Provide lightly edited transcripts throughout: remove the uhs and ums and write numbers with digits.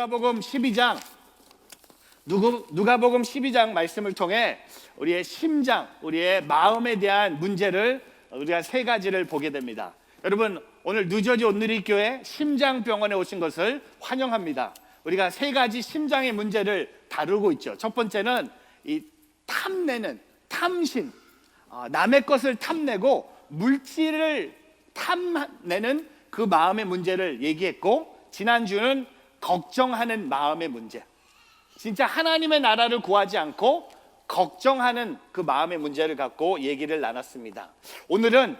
누가복음 12장 누가복음 12장 말씀을 통해 우리의 심장, 우리의 마음에 대한 문제를 우리가 세 가지를 보게 됩니다. 여러분, 오늘 뉴저지 온누리교회 심장병원에 오신 것을 환영합니다. 우리가 세 가지 심장의 문제를 다루고 있죠. 첫 번째는 이 탐내는 탐심, 남의 것을 탐내고 물질을 탐내는 그 마음의 문제를 얘기했고, 지난주는 걱정하는 마음의 문제, 진짜 하나님의 나라를 구하지 않고 걱정하는 그 마음의 문제를 갖고 얘기를 나눴습니다. 오늘은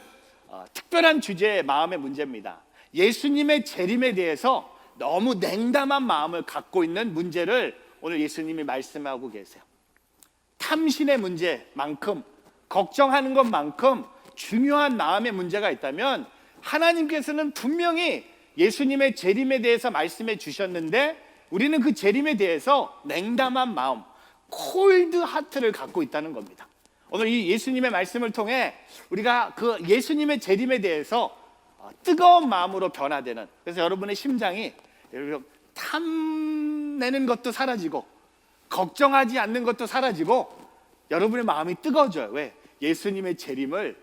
특별한 주제의 마음의 문제입니다. 예수님의 재림에 대해서 너무 냉담한 마음을 갖고 있는 문제를 오늘 예수님이 말씀하고 계세요. 탐심의 문제만큼, 걱정하는 것만큼 중요한 마음의 문제가 있다면 하나님께서는 분명히 예수님의 재림에 대해서 말씀해 주셨는데, 우리는 그 재림에 대해서 냉담한 마음, 콜드 하트를 갖고 있다는 겁니다. 오늘 이 예수님의 말씀을 통해 우리가 그 예수님의 재림에 대해서 뜨거운 마음으로 변화되는, 그래서 여러분의 심장이 탐내는 것도 사라지고 걱정하지 않는 것도 사라지고 여러분의 마음이 뜨거워져요. 왜? 예수님의 재림을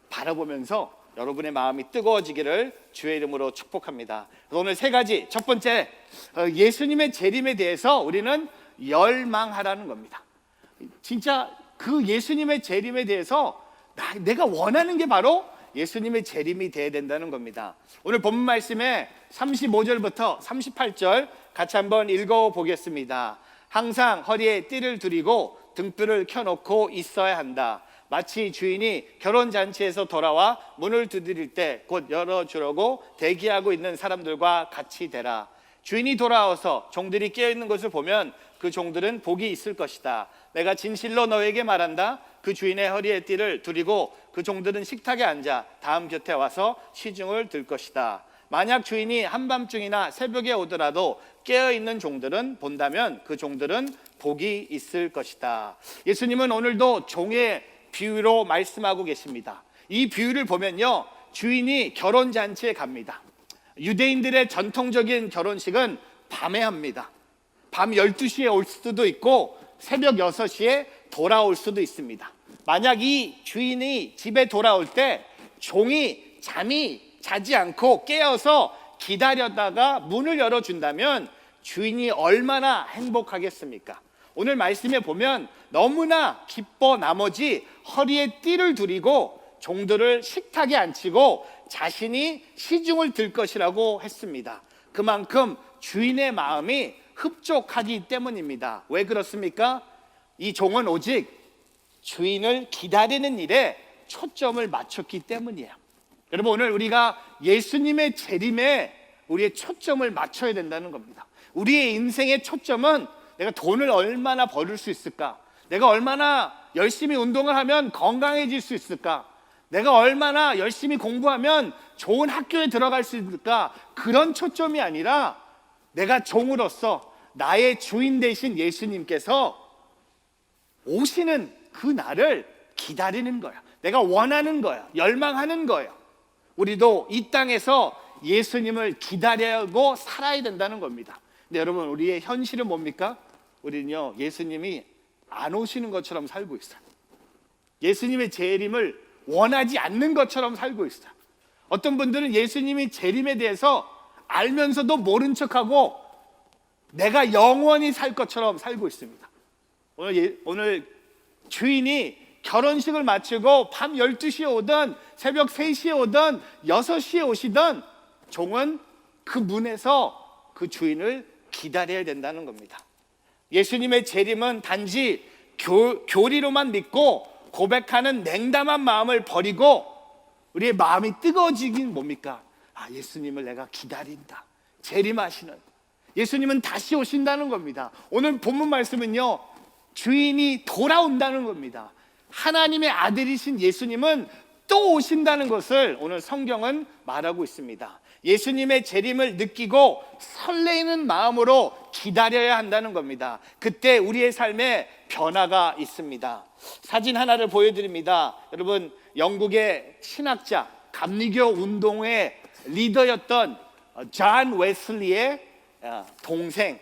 바라보면서 여러분의 마음이 뜨거워지기를 주의 이름으로 축복합니다. 오늘 세 가지, 첫 번째, 예수님의 재림에 대해서 우리는 열망하라는 겁니다. 진짜 그 예수님의 재림에 대해서 내가 원하는 게 바로 예수님의 재림이 돼야 된다는 겁니다. 오늘 본문 말씀에 35절부터 38절 같이 한번 읽어보겠습니다. 항상 허리에 띠를 두르고 등불을 켜놓고 있어야 한다. 마치 주인이 결혼잔치에서 돌아와 문을 두드릴 때 곧 열어주려고 대기하고 있는 사람들과 같이 되라. 주인이 돌아와서 종들이 깨어있는 것을 보면 그 종들은 복이 있을 것이다. 내가 진실로 너에게 말한다. 그 주인의 허리에 띠를 두르고 그 종들은 식탁에 앉아 다음 곁에 와서 시중을 들 것이다. 만약 주인이 한밤중이나 새벽에 오더라도 깨어있는 종들은 본다면 그 종들은 복이 있을 것이다. 예수님은 오늘도 종의 비유로 말씀하고 계십니다. 이 비유를 보면요, 주인이 결혼잔치에 갑니다. 유대인들의 전통적인 결혼식은 밤에 합니다. 밤 12시에 올 수도 있고 새벽 6시에 돌아올 수도 있습니다. 만약 이 주인이 집에 돌아올 때 종이 잠이 자지 않고 깨어서 기다렸다가 문을 열어준다면 주인이 얼마나 행복하겠습니까? 오늘 말씀에 보면 너무나 기뻐 나머지 허리에 띠를 두르고 종들을 식탁에 앉히고 자신이 시중을 들 것이라고 했습니다. 그만큼 주인의 마음이 흡족하기 때문입니다. 왜 그렇습니까? 이 종은 오직 주인을 기다리는 일에 초점을 맞췄기 때문이에요. 여러분, 오늘 우리가 예수님의 재림에 우리의 초점을 맞춰야 된다는 겁니다. 우리의 인생의 초점은 내가 돈을 얼마나 벌을 수 있을까? 내가 얼마나 열심히 운동을 하면 건강해질 수 있을까? 내가 얼마나 열심히 공부하면 좋은 학교에 들어갈 수 있을까? 그런 초점이 아니라 내가 종으로서 나의 주인 되신 예수님께서 오시는 그 날을 기다리는 거야. 내가 원하는 거야. 열망하는 거예요. 우리도 이 땅에서 예수님을 기다리고 살아야 된다는 겁니다. 근데 여러분, 우리의 현실은 뭡니까? 우리는요, 예수님이 안 오시는 것처럼 살고 있어요. 예수님의 재림을 원하지 않는 것처럼 살고 있어요. 어떤 분들은 예수님이 재림에 대해서 알면서도 모른 척하고 내가 영원히 살 것처럼 살고 있습니다. 오늘 주인이 결혼식을 마치고 밤 12시에 오든 새벽 3시에 오든 6시에 오시든 종은 그 문에서 그 주인을 기다려야 된다는 겁니다. 예수님의 재림은 단지 교리로만 믿고 고백하는 냉담한 마음을 버리고 우리의 마음이 뜨거워지긴 뭡니까? 예수님을 내가 기다린다. 재림하시는 예수님은 다시 오신다는 겁니다. 오늘 본문 말씀은요, 주인이 돌아온다는 겁니다. 하나님의 아들이신 예수님은 또 오신다는 것을 오늘 성경은 말하고 있습니다. 예수님의 재림을 느끼고 설레이는 마음으로 기다려야 한다는 겁니다. 그때 우리의 삶에 변화가 있습니다. 사진 하나를 보여드립니다. 여러분, 영국의 신학자, 감리교 운동의 리더였던 존 웨슬리의 동생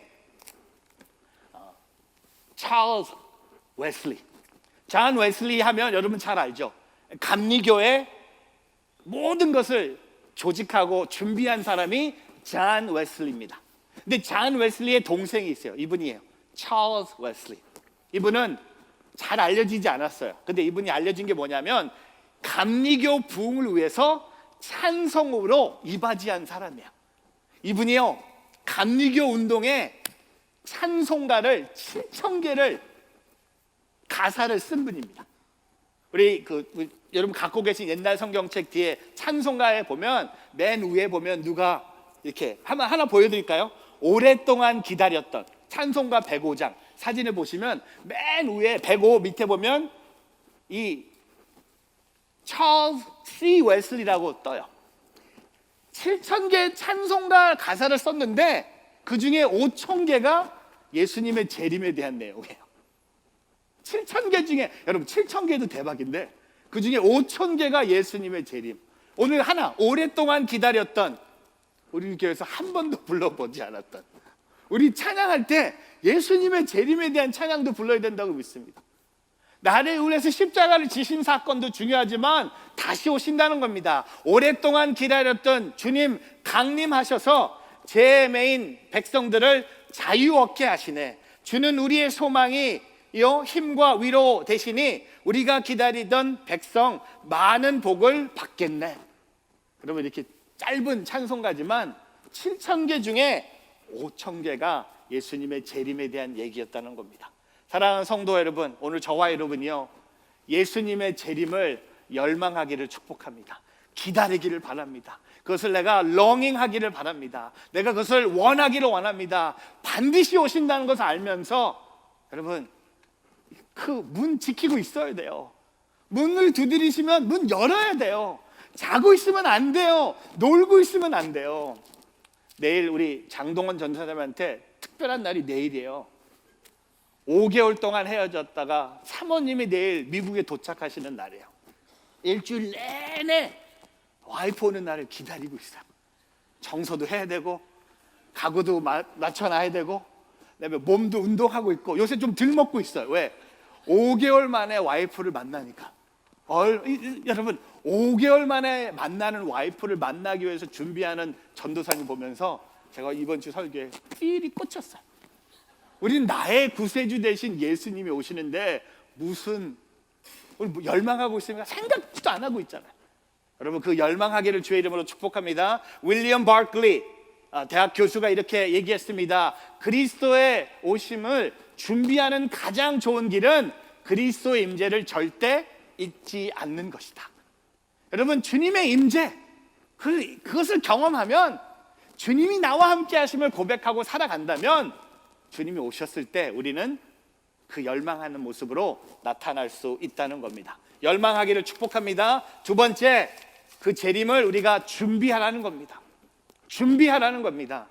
찰스 웨슬리. 존 웨슬리 하면 여러분 잘 알죠? 감리교의 모든 것을 조직하고 준비한 사람이 존 웨슬리입니다. 근데 존 웨슬리의 동생이 있어요. 이분이에요. 찰스 웨슬리. 이분은 잘 알려지지 않았어요. 근데 이분이 알려진 게 뭐냐면 감리교 부흥을 위해서 찬송으로 이바지한 사람이에요. 이분이요, 감리교 운동에 찬송가를 7,000개를 가사를 쓴 분입니다. 우리 여러분 갖고 계신 옛날 성경책 뒤에 찬송가에 보면 맨 위에 보면 누가 이렇게 하나 보여드릴까요? 오랫동안 기다렸던 찬송가 105장 사진을 보시면 맨 위에 105 밑에 보면 이 찰스 C 웨슬리라고 떠요. 7,000개 찬송가 가사를 썼는데 그 중에 5,000개가 예수님의 재림에 대한 내용이에요. 7,000개 중에, 여러분 7,000개도 대박인데 그 중에 5,000개가 예수님의 재림. 오늘 하나, 오랫동안 기다렸던, 우리 교회에서 한 번도 불러보지 않았던, 우리 찬양할 때 예수님의 재림에 대한 찬양도 불러야 된다고 믿습니다. 나를 위해서 십자가를 지신 사건도 중요하지만 다시 오신다는 겁니다. 오랫동안 기다렸던 주님 강림하셔서 죄매인 백성들을 자유 얻게 하시네. 주는 우리의 소망이 힘과 위로 되시니 우리가 기다리던 백성 많은 복을 받겠네. 그러면 이렇게 짧은 찬송가지만 7,000개 중에 5,000개가 예수님의 재림에 대한 얘기였다는 겁니다. 사랑하는 성도 여러분, 오늘 저와 여러분이요, 예수님의 재림을 열망하기를 축복합니다. 기다리기를 바랍니다. 그것을 내가 longing하기를 바랍니다. 내가 그것을 원하기를 원합니다. 반드시 오신다는 것을 알면서 여러분 그 문 지키고 있어야 돼요. 문을 두드리시면 문 열어야 돼요. 자고 있으면 안 돼요. 놀고 있으면 안 돼요. 내일 우리 장동원 전사님한테 특별한 날이 내일이에요. 5개월 동안 헤어졌다가 사모님이 내일 미국에 도착하시는 날이에요. 일주일 내내 와이프 오는 날을 기다리고 있어요. 청소도 해야 되고 가구도 맞춰놔야 되고 그다음에 몸도 운동하고 있고 요새 좀 덜 먹고 있어요. 왜? 5개월 만에 와이프를 만나니까. 여러분 5개월 만에 만나는 와이프를 만나기 위해서 준비하는 전도사님 보면서 제가 이번 주 설교에 삘이 꽂혔어요. 우리는 나의 구세주 되신 예수님이 오시는데 무슨 열망하고 있으니까 생각도 안 하고 있잖아요. 여러분 그 열망하기를 주의 이름으로 축복합니다. 윌리엄 바클리 대학 교수가 이렇게 얘기했습니다. 그리스도의 오심을 준비하는 가장 좋은 길은 그리스도의 임재를 절대 잊지 않는 것이다. 여러분 주님의 임재 그것을 경험하면, 주님이 나와 함께 하심을 고백하고 살아간다면 주님이 오셨을 때 우리는 그 열망하는 모습으로 나타날 수 있다는 겁니다. 열망하기를 축복합니다. 두 번째, 그 재림을 우리가 준비하라는 겁니다. 준비하라는 겁니다.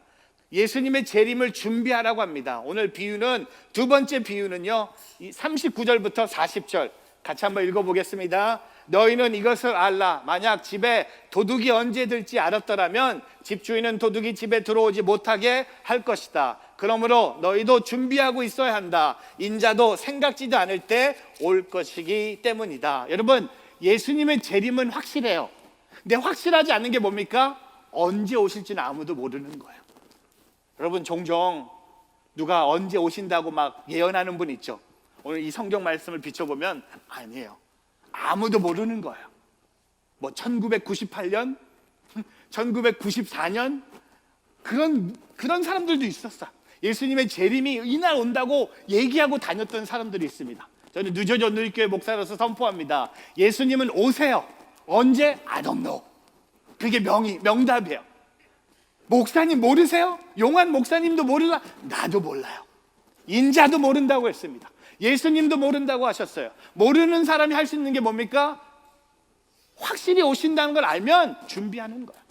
예수님의 재림을 준비하라고 합니다. 오늘 비유는, 두 번째 비유는요 39절부터 40절 같이 한번 읽어보겠습니다. 너희는 이것을 알라. 만약 집에 도둑이 언제 들지 알았더라면 집주인은 도둑이 집에 들어오지 못하게 할 것이다. 그러므로 너희도 준비하고 있어야 한다. 인자도 생각지도 않을 때 올 것이기 때문이다. 여러분 예수님의 재림은 확실해요. 근데 확실하지 않은 게 뭡니까? 언제 오실지는 아무도 모르는 거예요. 여러분 종종 누가 언제 오신다고 막 예언하는 분 있죠. 오늘 이 성경 말씀을 비춰보면 아니에요. 아무도 모르는 거예요. 뭐 1998년, 1994년 그런 사람들도 있었어. 예수님의 재림이 이날 온다고 얘기하고 다녔던 사람들이 있습니다. 저는 뉴저지 온누리교회 목사로서 선포합니다. 예수님은 오세요. 언제? I don't know. 그게 명답이에요. 목사님 모르세요? 용한 목사님도 모르나? 나도 몰라요. 인자도 모른다고 했습니다. 예수님도 모른다고 하셨어요. 모르는 사람이 할 수 있는 게 뭡니까? 확실히 오신다는 걸 알면 준비하는 거예요.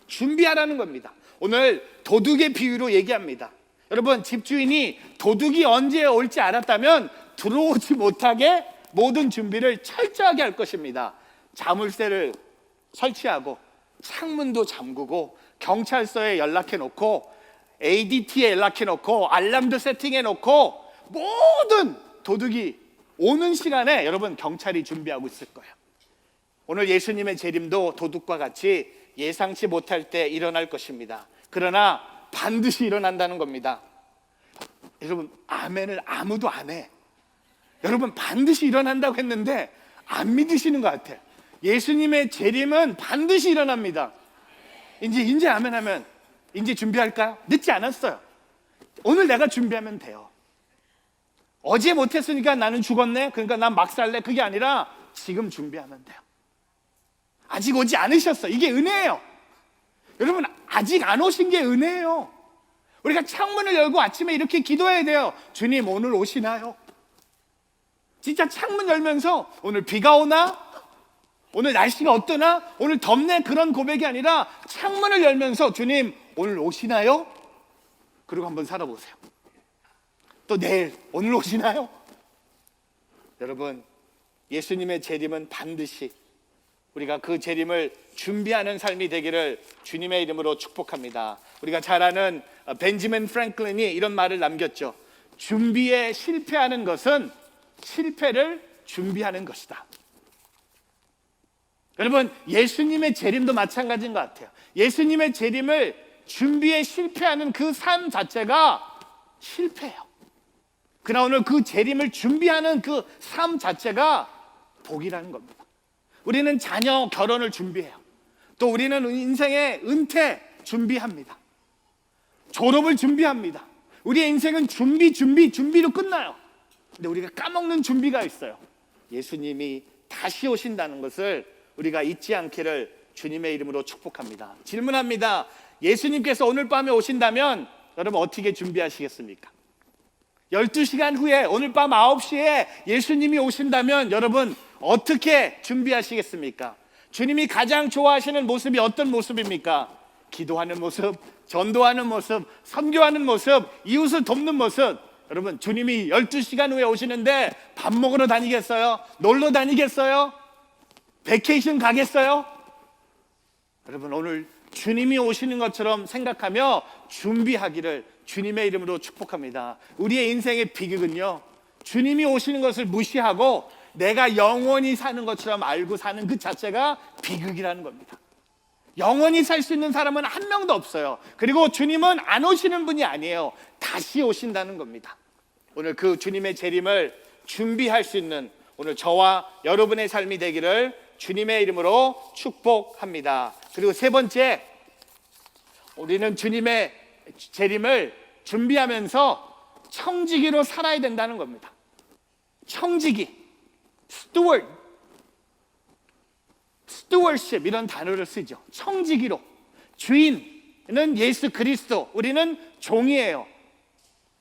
준비하라는 겁니다. 오늘 도둑의 비유로 얘기합니다. 여러분 집주인이 도둑이 언제 올지 알았다면 들어오지 못하게 모든 준비를 철저하게 할 것입니다. 자물쇠를 설치하고 창문도 잠그고 경찰서에 연락해 놓고 ADT에 연락해 놓고 알람도 세팅해 놓고 모든 도둑이 오는 시간에 여러분 경찰이 준비하고 있을 거예요. 오늘 예수님의 재림도 도둑과 같이 예상치 못할 때 일어날 것입니다. 그러나 반드시 일어난다는 겁니다. 여러분, 아멘을 아무도 안 해. 여러분, 반드시 일어난다고 했는데 안 믿으시는 것 같아요. 예수님의 재림은 반드시 일어납니다. 이제 아멘하면 이제 준비할까요? 늦지 않았어요. 오늘 내가 준비하면 돼요. 어제 못했으니까 나는 죽었네, 그러니까 난 막 살래, 그게 아니라 지금 준비하면 돼요. 아직 오지 않으셨어요. 이게 은혜예요. 여러분, 아직 안 오신 게 은혜예요. 우리가 창문을 열고 아침에 이렇게 기도해야 돼요. 주님, 오늘 오시나요? 진짜 창문 열면서 오늘 비가 오나? 오늘 날씨가 어떠나? 오늘 덥네? 그런 고백이 아니라 창문을 열면서 주님, 오늘 오시나요? 그리고 한번 살아보세요. 또 내일 오늘 오시나요? 여러분, 예수님의 재림은 반드시 우리가 그 재림을 준비하는 삶이 되기를 주님의 이름으로 축복합니다. 우리가 잘 아는 벤저민 프랭클린이 이런 말을 남겼죠. 준비에 실패하는 것은 실패를 준비하는 것이다. 여러분, 예수님의 재림도 마찬가지인 것 같아요. 예수님의 재림을 준비에 실패하는 그 삶 자체가 실패예요. 그러나 오늘 그 재림을 준비하는 그 삶 자체가 복이라는 겁니다. 우리는 자녀 결혼을 준비해요. 또 우리는 인생의 은퇴 준비합니다. 졸업을 준비합니다. 우리의 인생은 준비로 끝나요. 근데 우리가 까먹는 준비가 있어요. 예수님이 다시 오신다는 것을 우리가 잊지 않기를 주님의 이름으로 축복합니다. 질문합니다. 예수님께서 오늘 밤에 오신다면 여러분 어떻게 준비하시겠습니까? 12시간 후에 오늘 밤 9시에 예수님이 오신다면 여러분 어떻게 준비하시겠습니까? 주님이 가장 좋아하시는 모습이 어떤 모습입니까? 기도하는 모습, 전도하는 모습, 선교하는 모습, 이웃을 돕는 모습. 여러분, 주님이 12시간 후에 오시는데 밥 먹으러 다니겠어요? 놀러 다니겠어요? 베케이션 가겠어요? 여러분, 오늘 주님이 오시는 것처럼 생각하며 준비하기를 주님의 이름으로 축복합니다. 우리의 인생의 비극은요, 주님이 오시는 것을 무시하고 내가 영원히 사는 것처럼 알고 사는 그 자체가 비극이라는 겁니다. 영원히 살 수 있는 사람은 한 명도 없어요. 그리고 주님은 안 오시는 분이 아니에요. 다시 오신다는 겁니다. 오늘 그 주님의 재림을 준비할 수 있는 오늘 저와 여러분의 삶이 되기를 주님의 이름으로 축복합니다. 그리고 세 번째, 우리는 주님의 재림을 준비하면서 청지기로 살아야 된다는 겁니다. 청지기, stewardship 이런 단어를 쓰죠. 청지기로. 주인은 예수 그리스도, 우리는 종이에요.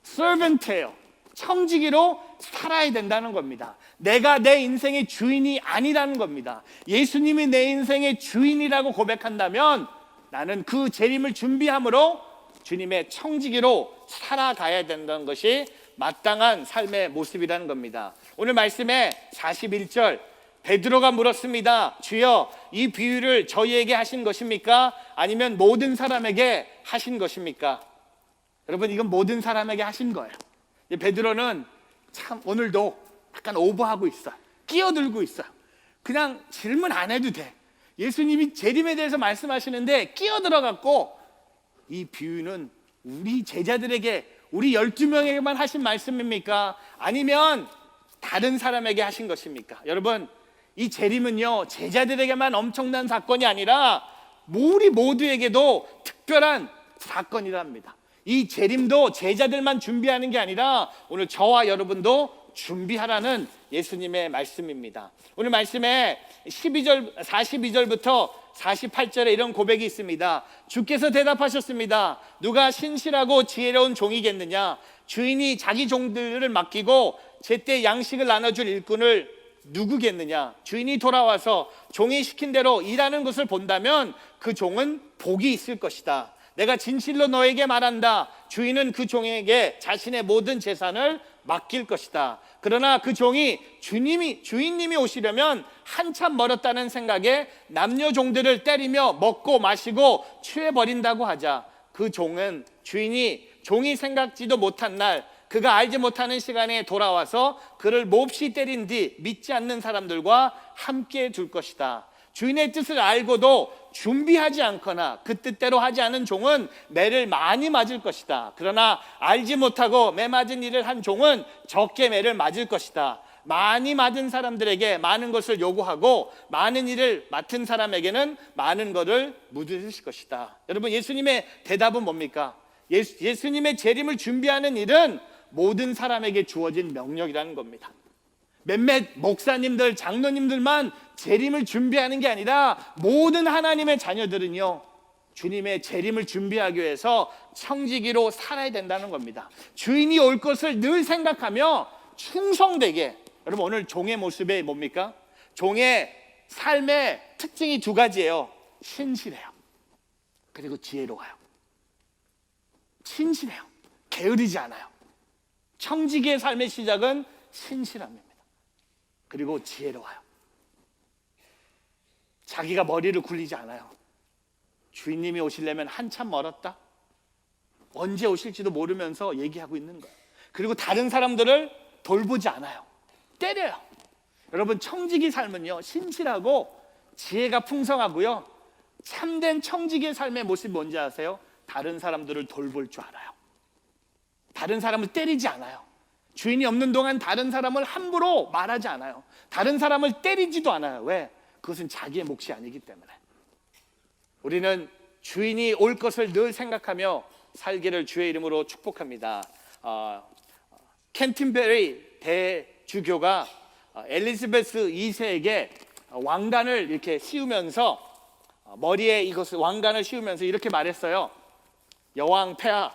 servant예요. 청지기로 살아야 된다는 겁니다. 내가 내 인생의 주인이 아니라는 겁니다. 예수님이 내 인생의 주인이라고 고백한다면 나는 그 재림을 준비함으로 주님의 청지기로 살아가야 된다는 것이 마땅한 삶의 모습이라는 겁니다. 오늘 말씀에 41절 베드로가 물었습니다. 주여, 이 비유를 저희에게 하신 것입니까? 아니면 모든 사람에게 하신 것입니까? 여러분, 이건 모든 사람에게 하신 거예요. 베드로는 참 오늘도 약간 오버하고 있어요. 끼어들고 있어요. 그냥 질문 안 해도 돼. 예수님이 재림에 대해서 말씀하시는데 끼어들어갖고 이 비유는 우리 제자들에게, 우리 12명에게만 하신 말씀입니까? 아니면 다른 사람에게 하신 것입니까? 여러분, 이 재림은요, 제자들에게만 엄청난 사건이 아니라 우리 모두에게도 특별한 사건이랍니다. 이 재림도 제자들만 준비하는 게 아니라 오늘 저와 여러분도 준비하라는 예수님의 말씀입니다. 오늘 말씀에 42절부터 48절에 이런 고백이 있습니다. 주께서 대답하셨습니다. 누가 신실하고 지혜로운 종이겠느냐? 주인이 자기 종들을 맡기고 제때 양식을 나눠줄 일꾼을 누구겠느냐? 주인이 돌아와서 종이 시킨 대로 일하는 것을 본다면 그 종은 복이 있을 것이다. 내가 진실로 너에게 말한다. 주인은 그 종에게 자신의 모든 재산을 맡길 것이다. 그러나 그 종이 주인님이 오시려면 한참 멀었다는 생각에 남녀 종들을 때리며 먹고 마시고 취해버린다고 하자 그 종은 종이 생각지도 못한 날 그가 알지 못하는 시간에 돌아와서 그를 몹시 때린 뒤 믿지 않는 사람들과 함께 둘 것이다. 주인의 뜻을 알고도 준비하지 않거나 그 뜻대로 하지 않은 종은 매를 많이 맞을 것이다. 그러나 알지 못하고 매 맞은 일을 한 종은 적게 매를 맞을 것이다. 많이 맞은 사람들에게 많은 것을 요구하고 많은 일을 맡은 사람에게는 많은 것을 묻으실 것이다. 여러분, 예수님의 대답은 뭡니까? 예수님의 재림을 준비하는 일은 모든 사람에게 주어진 명령이라는 겁니다. 몇몇 목사님들, 장로님들만 재림을 준비하는 게 아니라 모든 하나님의 자녀들은요, 주님의 재림을 준비하기 위해서 청지기로 살아야 된다는 겁니다. 주인이 올 것을 늘 생각하며 충성되게. 여러분, 오늘 종의 모습이 뭡니까? 종의 삶의 특징이 두 가지예요. 신실해요. 그리고 지혜로워요. 신실해요. 게으르지 않아요. 청지기의 삶의 시작은 신실함입니다. 그리고 지혜로워요. 자기가 머리를 굴리지 않아요. 주인님이 오시려면 한참 멀었다, 언제 오실지도 모르면서 얘기하고 있는 거예요. 그리고 다른 사람들을 돌보지 않아요. 때려요. 여러분, 청지기 삶은요, 신실하고 지혜가 풍성하고요, 참된 청지기의 삶의 모습이 뭔지 아세요? 다른 사람들을 돌볼 줄 알아요. 다른 사람을 때리지 않아요. 주인이 없는 동안 다른 사람을 함부로 말하지 않아요. 다른 사람을 때리지도 않아요. 왜? 그것은 자기의 몫이 아니기 때문에. 우리는 주인이 올 것을 늘 생각하며 살기를 주의 이름으로 축복합니다. 캔터베리 대주교가 엘리자베스 2세에게 왕관을 이렇게 씌우면서, 머리에 이것을 왕관을 씌우면서 이렇게 말했어요. 여왕 폐하,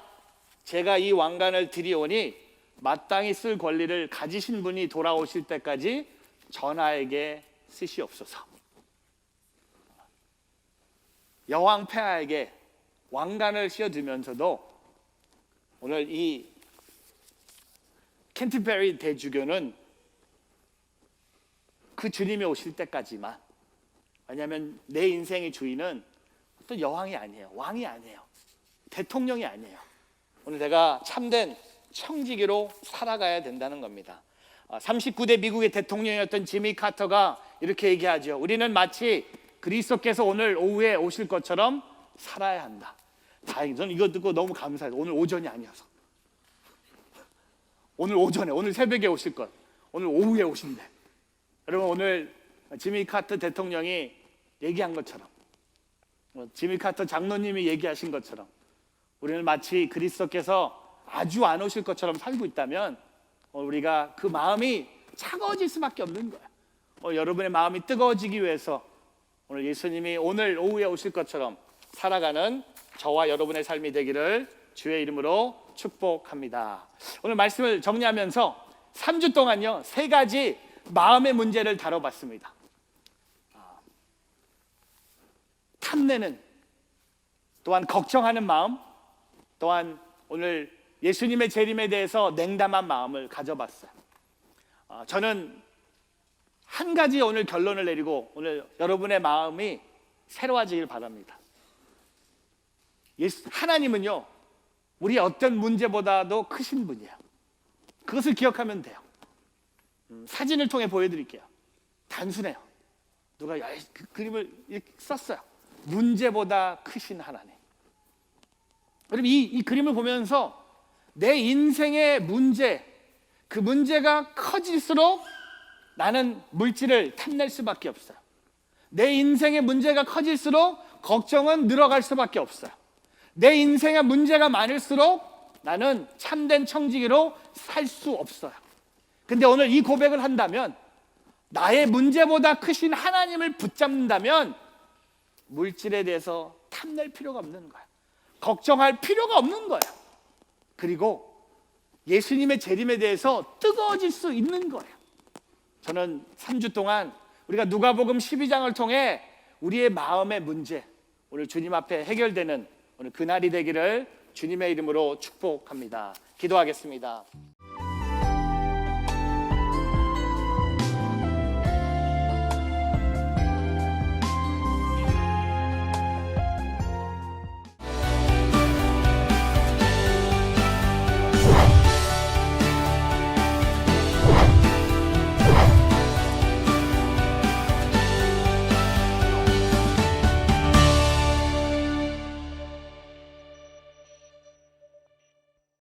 제가 이 왕관을 드리오니 마땅히 쓸 권리를 가지신 분이 돌아오실 때까지 전하에게 쓰시옵소서. 여왕 폐하에게 왕관을 씌워주면서도 오늘 이 캔터베리 대주교는 그 주님이 오실 때까지만, 왜냐하면 내 인생의 주인은 어떤 여왕이 아니에요. 왕이 아니에요. 대통령이 아니에요. 오늘 내가 참된 청지기로 살아가야 된다는 겁니다. 39대 미국의 대통령이었던 지미 카터가 이렇게 얘기하죠. 우리는 마치 그리스도께서 오늘 오후에 오실 것처럼 살아야 한다. 다행히 저는 이거 듣고 너무 감사해요. 오늘 오전이 아니어서. 오늘 오전에, 오늘 새벽에 오실 것, 오늘 오후에 오신대. 여러분, 오늘 지미 카터 대통령이 얘기한 것처럼, 지미 카터 장로님이 얘기하신 것처럼 우리는 마치 그리스도께서 아주 안 오실 것처럼 살고 있다면 우리가 그 마음이 차가워질 수밖에 없는 거예요. 여러분의 마음이 뜨거워지기 위해서 오늘 예수님이 오늘 오후에 오실 것처럼 살아가는 저와 여러분의 삶이 되기를 주의 이름으로 축복합니다. 오늘 말씀을 정리하면서 3주 동안요, 3가지 마음의 문제를 다뤄봤습니다. 탐내는, 또한 걱정하는 마음, 또한 오늘 예수님의 재림에 대해서 냉담한 마음을 가져봤어요. 저는 한 가지 오늘 결론을 내리고 오늘 여러분의 마음이 새로워지길 바랍니다. 하나님은요, 우리의 어떤 문제보다도 크신 분이에요. 그것을 기억하면 돼요. 사진을 통해 보여드릴게요. 단순해요. 누가 그 그림을 이렇게 썼어요. 문제보다 크신 하나님. 여러분, 이 그림을 보면서 내 인생의 문제, 그 문제가 커질수록 나는 물질을 탐낼 수밖에 없어요. 내 인생의 문제가 커질수록 걱정은 늘어갈 수밖에 없어요. 내 인생의 문제가 많을수록 나는 참된 청지기로 살 수 없어요. 근데 오늘 이 고백을 한다면, 나의 문제보다 크신 하나님을 붙잡는다면 물질에 대해서 탐낼 필요가 없는 거예요. 걱정할 필요가 없는 거예요. 그리고 예수님의 재림에 대해서 뜨거워질 수 있는 거예요. 저는 3주 동안 우리가 누가복음 12장을 통해 우리의 마음의 문제, 오늘 주님 앞에 해결되는 오늘 그날이 되기를 주님의 이름으로 축복합니다. 기도하겠습니다.